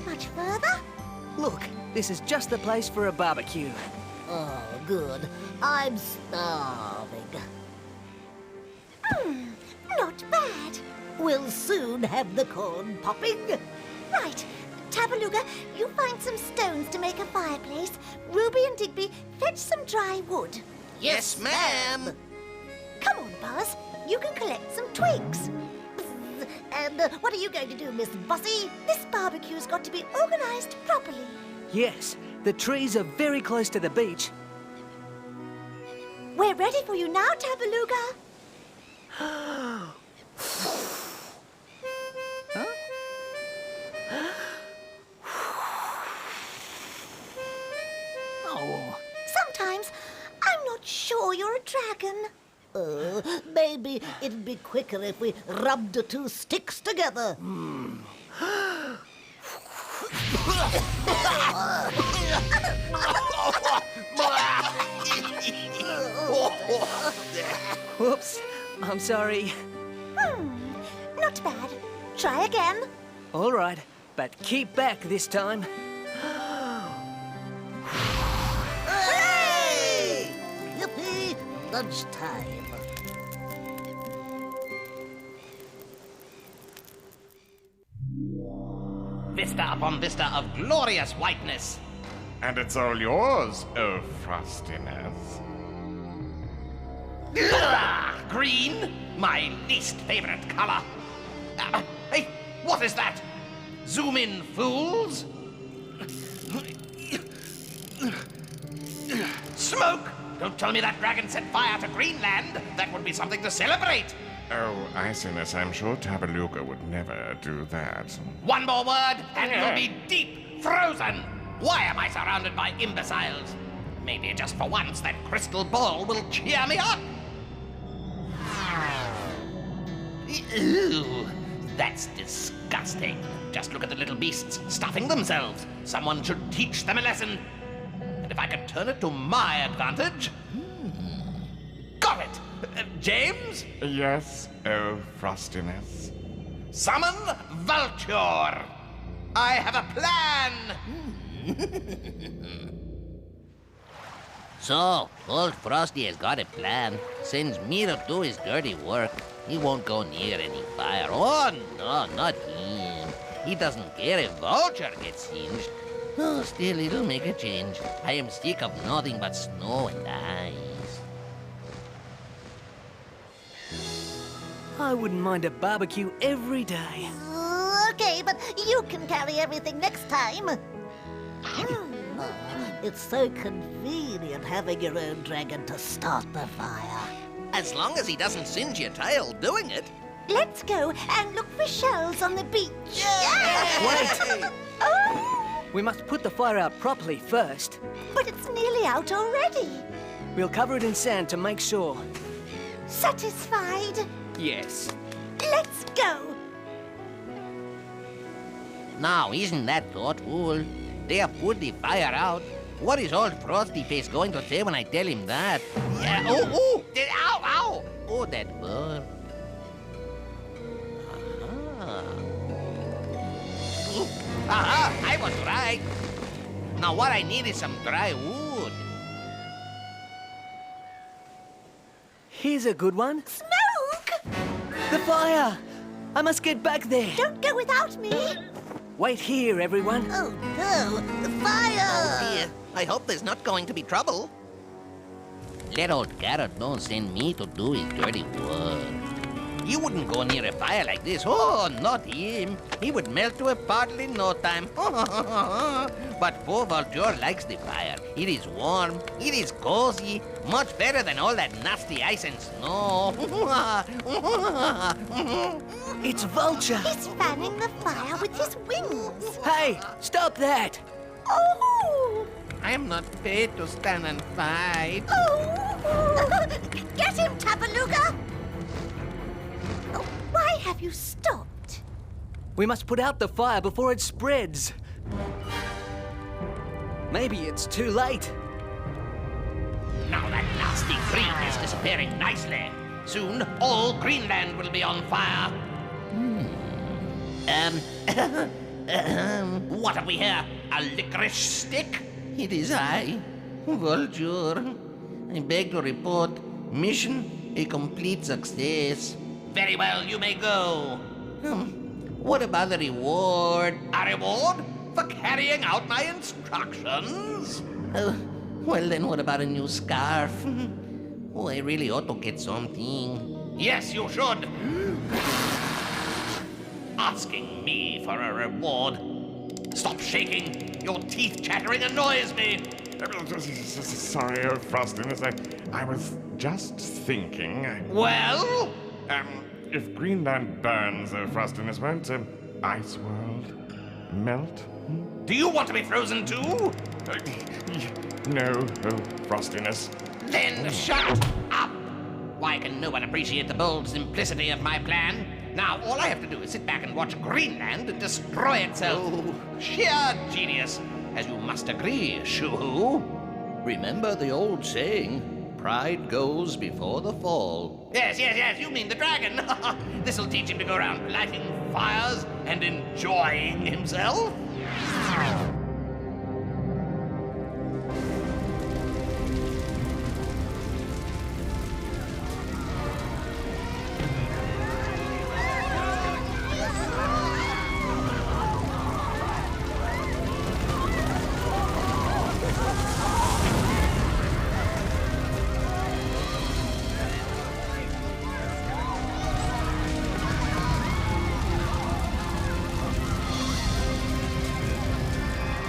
get much further. Look, this is just the place for a barbecue. Oh, good. I'm starving. Not bad. We'll soon have the corn popping. Right. Tabaluga, you find some stones to make a fireplace. Ruby and Digby, fetch some dry wood. Yes, ma'am. Come on, Buzz. You can collect some twigs. And what are you going to do, Miss Bossy? This barbecue's got to be organized properly. Yes, the trees are very close to the beach. We're ready for you now, Tabaluga. Oh, Sometimes I'm not sure you're a dragon. Maybe it'd be quicker if we rubbed the two sticks together. whoops. I'm sorry. Not bad. Try again. All right, but keep back this time. Hey! Yippee! Lunchtime. Vista upon vista of glorious whiteness. And it's all yours, oh frostiness. Ugh, green, my least favorite color. Hey, what is that? Zoom in, fools. Smoke! Don't tell me that dragon set fire to Greenland. That would be something to celebrate. Oh, iciness, I'm sure Tabaluga would never do that. One more word, and you'll be deep frozen. Why am I surrounded by imbeciles? Maybe just for once that crystal ball will cheer me up. Ew, that's disgusting. Just look at the little beasts stuffing themselves. Someone should teach them a lesson. And if I could turn it to my advantage... Got it! James? Yes, oh frostiness. Summon Vulture! I have a plan! So, old Frosty has got a plan. Sends me to do his dirty work. He won't go near any fire. Oh, no, not him. He doesn't care if Vulture gets singed. Oh, still, it'll make a change. I am sick of nothing but snow and ice. I wouldn't mind a barbecue every day. Okay, but you can carry everything next time. It's so convenient having your own dragon to start the fire. As long as he doesn't singe your tail doing it. Let's go and look for shells on the beach. Wait! Oh, We must put the fire out properly first. but it's nearly out already. We'll cover it in sand to make sure. Satisfied? Yes. Let's go. Now, isn't that thoughtful? They have put the fire out. What is old Frosty Face going to say when I tell him that? Yeah, ow, ow! Oh, that burn. Aha, I was right. Now what I need is some dry wood. Here's a good one. Smoke! The fire! I must get back there. Don't go without me. Wait here, everyone. Oh no, the fire! Dear, I hope there's not going to be trouble. Let old Carrot don't send me to do his dirty work. You wouldn't go near a fire like this. Oh, not him. He would melt to a puddle in no time. But poor Vulture likes the fire. It is warm. It is cozy. Much better than all that nasty ice and snow. It's Vulture. He's fanning the fire with his wings. Hey, stop that. Oh! I am not fit to stand and fight. Oh! Get him, Tabaluga! Oh, why have you stopped? We must put out the fire before it spreads. Maybe it's too late. Now that nasty green is disappearing nicely. Soon, all Greenland will be on fire. What have we here? A licorice stick? It is I, Vulture. I beg to report, mission a complete success. Very well, you may go. What about the reward? A reward for carrying out my instructions? Well, then what about a new scarf? Oh, I really ought to get something. Yes, you should. Asking me for a reward. Stop shaking. Your teeth chattering annoys me. Sorry, Frostiness. I was just thinking. Well? If Greenland burns, Frostiness, won't Ice World melt? Do you want to be frozen too? No, Frostiness. Then shut up! Why can no one appreciate the bold simplicity of my plan? Now, all I have to do is sit back and watch Greenland destroy itself. Sheer genius, as you must agree, Shoo-Hoo. Remember the old saying, pride goes before the fall. Yes, you mean the dragon. This'll teach him to go around lighting fires and enjoying himself.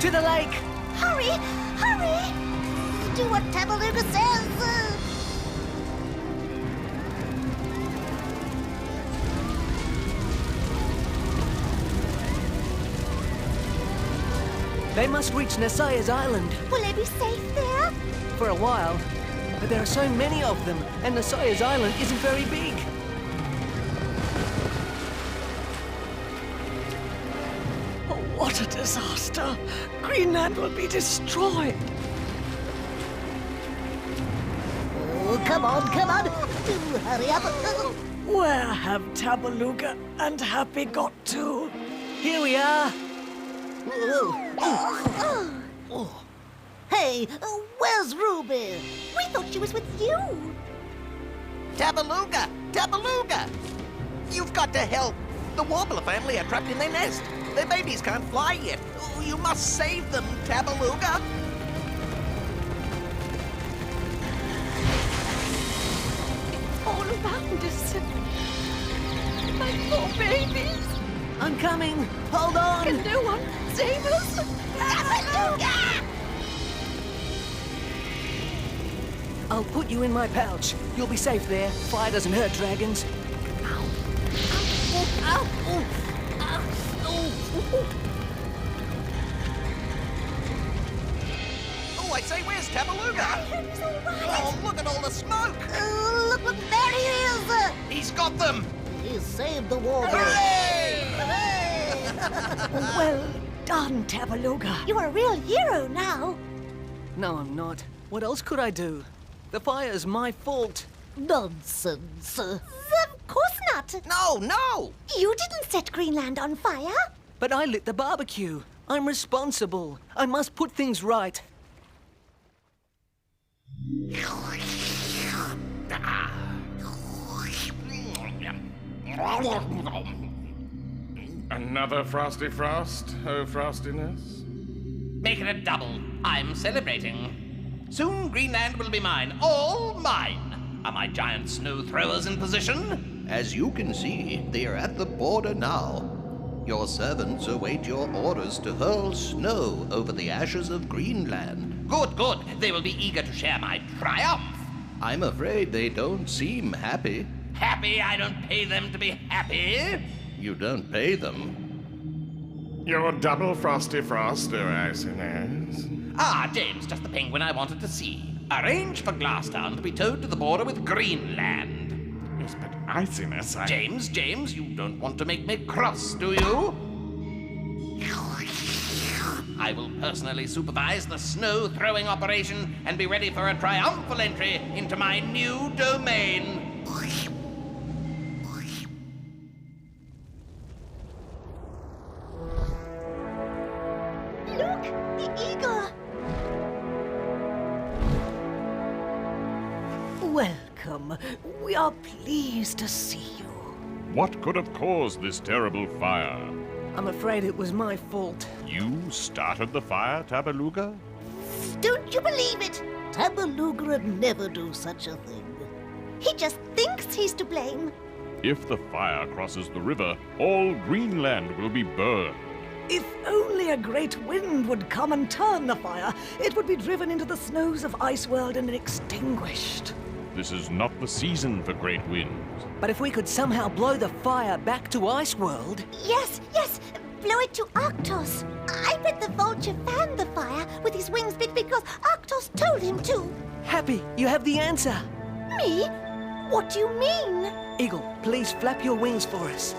To the lake! Hurry! Hurry! Do what Tabaluga says! They must reach Nasaya's island. Will they be safe there? For a while. But there are so many of them, and Nasaya's island isn't very big. What a disaster! Greenland will be destroyed! Oh, come on! Do hurry up! Where have Tabaluga and Happy got to? Here we are. Hey, where's Ruby? We thought she was with you. Tabaluga! Tabaluga! You've got to help! The Warbler family are trapped in their nest. Their babies can't fly yet. Oh, you must save them, Tabaluga! All around us. My poor babies. I'm coming. Hold on. Can no one save us? I'll put you in my pouch. You'll be safe there. Fire doesn't hurt dragons. Oh, I say, where's Tabaluga? He's all right. Oh, look at all the smoke! Look, there he is! He's got them! He saved the war. Hooray! Well done, Tabaluga. You're a real hero now. No, I'm not. What else could I do? The fire's my fault. Nonsense. Of course not. No! You didn't set Greenland on fire. But I lit the barbecue. I'm responsible. I must put things right. Another Frosty Frost, Frostiness? Make it a double. I'm celebrating. Soon Greenland will be mine. All mine. Are my giant snow throwers in position? As you can see, they are at the border now. Your servants await your orders to hurl snow over the ashes of Greenland. Good. They will be eager to share my triumph. I'm afraid they don't seem happy. Happy I don't pay them to be happy. You don't pay them. Your double Frosty Frost, Iciness. Ah, James, just the penguin I wanted to see. Arrange for Glasstown to be towed to the border with Greenland. Yes, but Iciness, James, you don't want to make me cross, do you? I will personally supervise the snow-throwing operation and be ready for a triumphal entry into my new domain. The eagle! Welcome. We are pleased to see you. What could have caused this terrible fire? I'm afraid it was my fault. You started the fire, Tabaluga? Don't you believe it? Tabaluga would never do such a thing. He just thinks he's to blame. If the fire crosses the river, all Greenland will be burned. If only a great wind would come and turn the fire, it would be driven into the snows of Iceworld and extinguished. This is not the season for great winds. But if we could somehow blow the fire back to Iceworld... Yes, yes, blow it to Arctos. I bet the vulture fanned the fire with his wings because Arctos told him to. Happy, you have the answer. Me? What do you mean? Eagle, please flap your wings for us.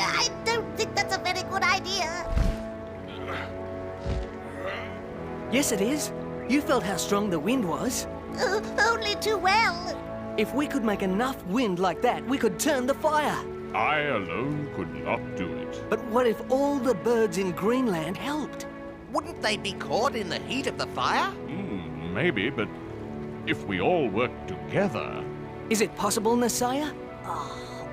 I don't think that's a very good idea. Yes, it is. You felt how strong the wind was. Only too well. If we could make enough wind like that, we could turn the fire. I alone could not do it. But what if all the birds in Greenland helped? Wouldn't they be caught in the heat of the fire? Maybe, but if we all work together... Is it possible, Messiah?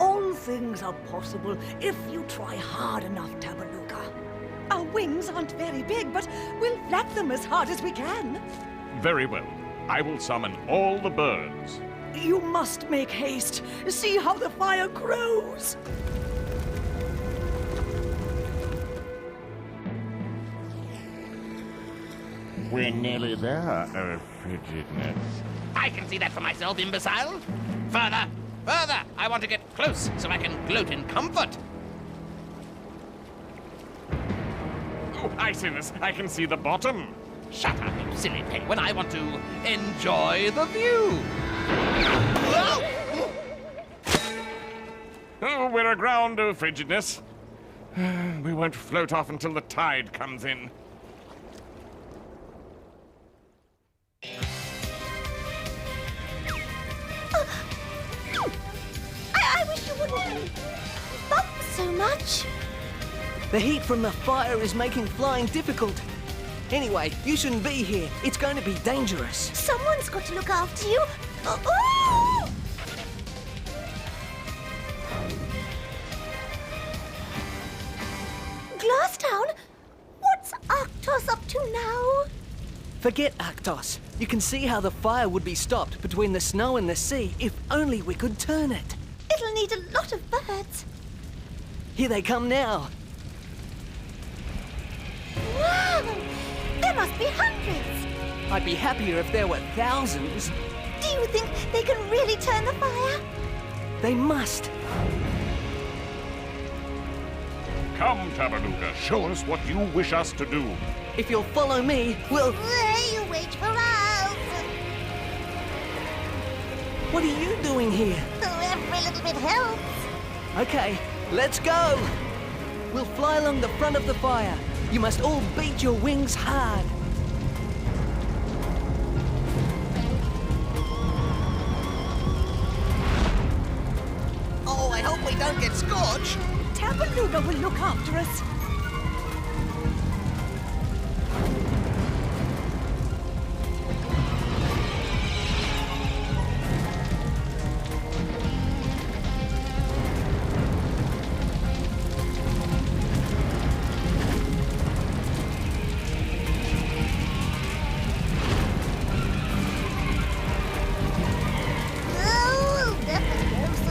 All things are possible if you try hard enough, Tabaluga. Our wings aren't very big, but we'll flap them as hard as we can. Very well. I will summon all the birds. You must make haste. See how the fire grows. We're nearly there, oh frigidness. I can see that for myself, imbecile. Further, further. I want to get close so I can gloat in comfort. Oh, iciness, I can see the bottom. Shut up, you silly penguin. I want to enjoy the view. Oh, we're aground, oh frigidness. We won't float off until the tide comes in. I wish you wouldn't bump so much. The heat from the fire is making flying difficult. Anyway, you shouldn't be here. It's going to be dangerous. Someone's got to look after you. Oh! Glasstown? What's Arctos up to now? Forget Arctos. You can see how the fire would be stopped between the snow and the sea if only we could turn it. It'll need a lot of birds. Here they come now. Wow! There must be hundreds. I'd be happier if there were thousands. Do you think they can really turn the fire? They must. Come, Tabaluga, show us what you wish us to do. If you'll follow me, we'll... You wait for us. What are you doing here? Every little bit helps. Okay, let's go. We'll fly along the front of the fire. You must all beat your wings hard. Oh, I hope we don't get scorched. Tabaluga will look after us. Oh, definitely goes.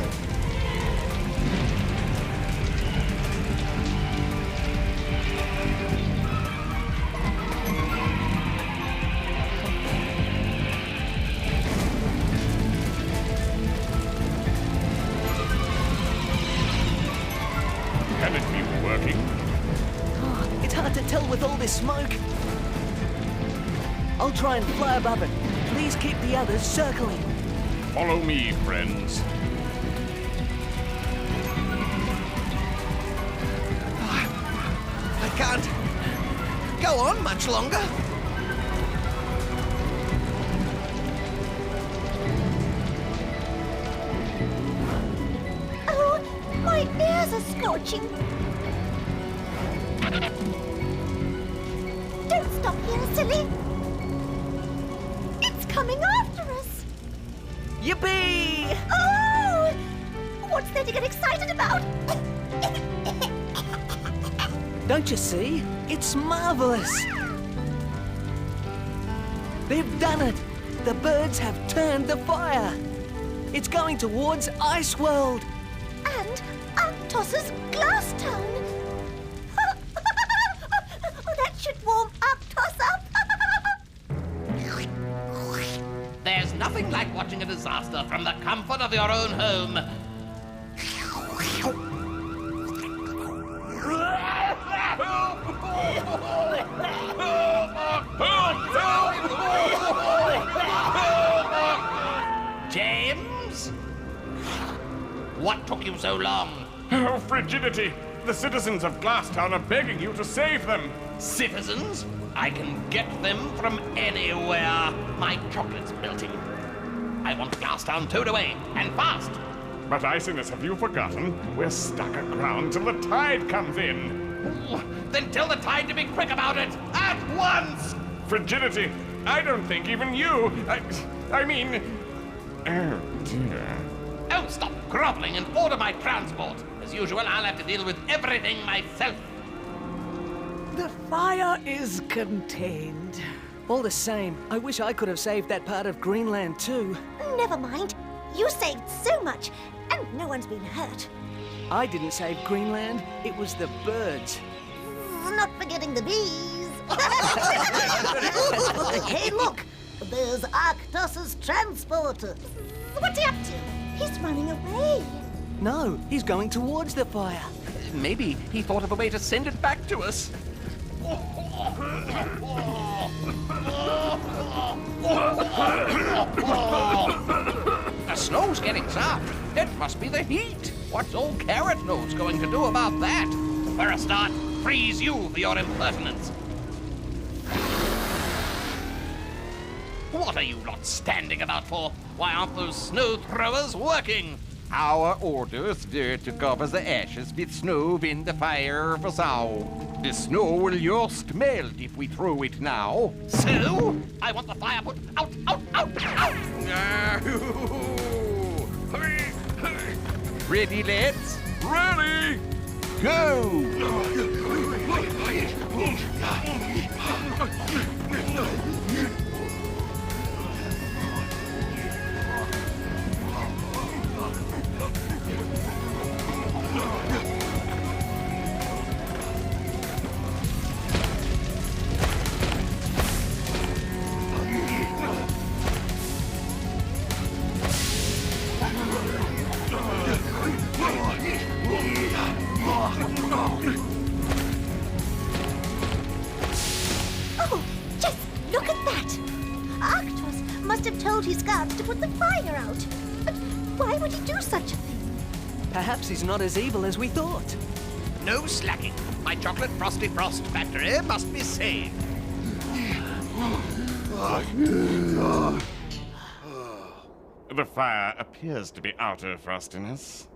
Can it be working? Oh, it's hard to tell with all this smoke. I'll try and fly above it. Please keep the others circling. Follow me, friends. go on much longer. Oh, my ears are scorching. Don't stop here, silly. It's coming after us. Yippee! Oh! What's there to get excited about? Don't you see? It's marvelous. They've done it. The birds have turned the fire. It's going towards Ice World. And Arctos's glass town. Oh, that should warm Arctos up. There's nothing like watching a disaster from the comfort of your own home. James? What took you so long? Oh, frigidity! The citizens of Glasstown are begging you to save them. Citizens? I can get them from anywhere. My chocolate's melting. I want Glasstown towed away, and fast. But Iciness, have you forgotten? We're stuck aground till the tide comes in. Then tell the tide to be quick about it, at once! Frigidity! I don't think even you... I mean... Oh, dear. Oh, stop groveling and order my transport. As usual, I'll have to deal with everything myself. The fire is contained. All the same, I wish I could have saved that part of Greenland too. Never mind. You saved so much, and no one's been hurt. I didn't save Greenland. It was the birds. Not forgetting the bees. Hey, look! There's Arctos's transporter. What's he up to? He's running away. No, he's going towards the fire. Maybe he thought of a way to send it back to us. The snow's getting soft. It must be the heat. What's old Carrot Nose going to do about that? For a start, freeze you for your impertinence. What are you lot standing about for? Why aren't those snow throwers working? Our orders were to cover the ashes with snow when the fire was out. The snow will just melt if we throw it now. So, I want the fire put out, out, out, out! Ready, lads? Ready! Go! Oh, just look at that. Arctos must have told his guards to put the fire out. But why would he do such a thing? Perhaps he's not as evil as we thought. No slacking. My chocolate Frosty Frost factory must be saved. The fire appears to be out of frostiness.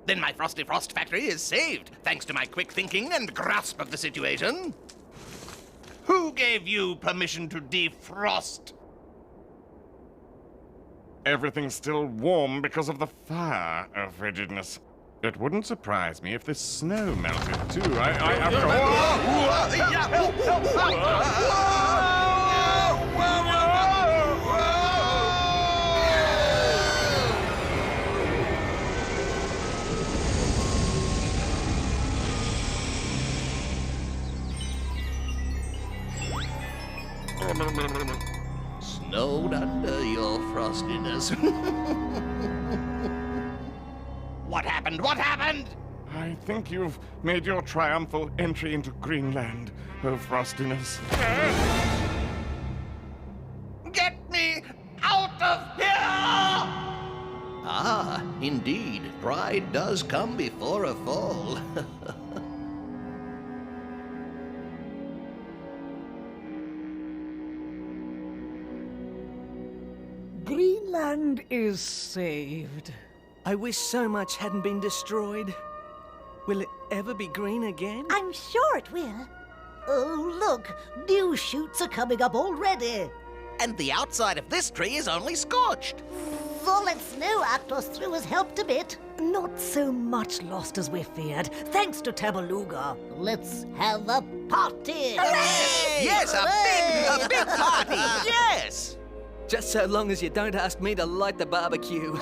Then my Frosty Frost factory is saved, thanks to my quick thinking and grasp of the situation. Who gave you permission to defrost? Everything's still warm because of the fire of frigidness. It wouldn't surprise me if this snow melted too. Snowed under your frostiness. What happened? What happened? I think you've made your triumphal entry into Greenland, oh frostiness. Get me out of here! Ah, indeed, pride does come before a fall. land is saved. I wish so much hadn't been destroyed. Will it ever be green again? I'm sure it will. Oh, look! New shoots are coming up already. And the outside of this tree is only scorched. All that snow Arctos threw has helped a bit. Not so much lost as we feared, thanks to Tabaluga. Let's have a party! Yes, a big party. Yes. Just so long as you don't ask me to light the barbecue.